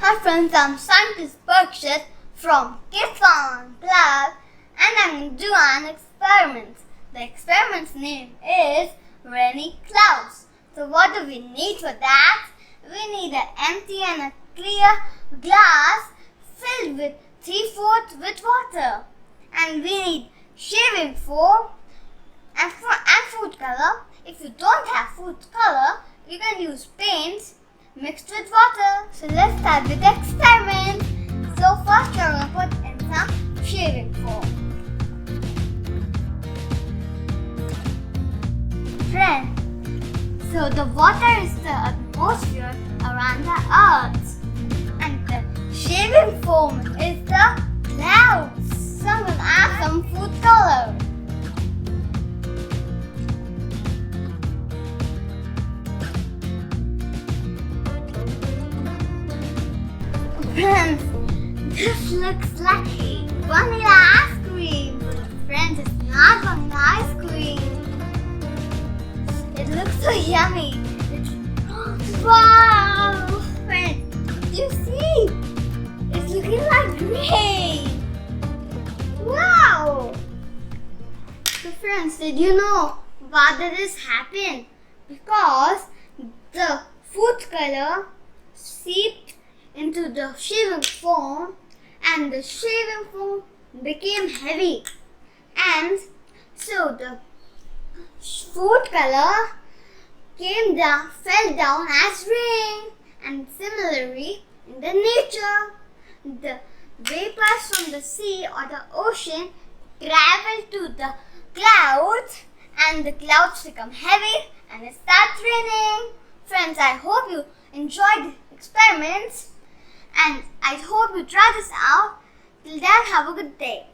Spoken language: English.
Hi friends, I'm scientist Parikshet from Kids Fun Club and I'm going to do an experiment. The experiment's name is rainy clouds. So what do we need for that? We need an empty and a clear glass filled with 3/4 with water. And we need shaving foam and food color. If you don't have food color, you can use paints mixed with water. So let's start with the experiment. So first we're going to put in some shaving foam. Friends, so the water is the atmosphere around the earth and the shaving foam is the clouds. So I'm going to add some food color. Friends, this looks like vanilla ice cream. Friends, it's not vanilla ice cream. It looks so yummy. Wow! Friends, do you see? It's looking like rain. Wow! So friends, did you know why did this happen? Because the food color seeped into the shaving foam and the shaving foam became heavy, and so the food color fell down as rain. And similarly in the nature, the vapors from the sea or the ocean travel to the clouds and the clouds become heavy and it starts raining. Friends, I hope you enjoyed the experiments and I hope you try this out. Till then, have a good day.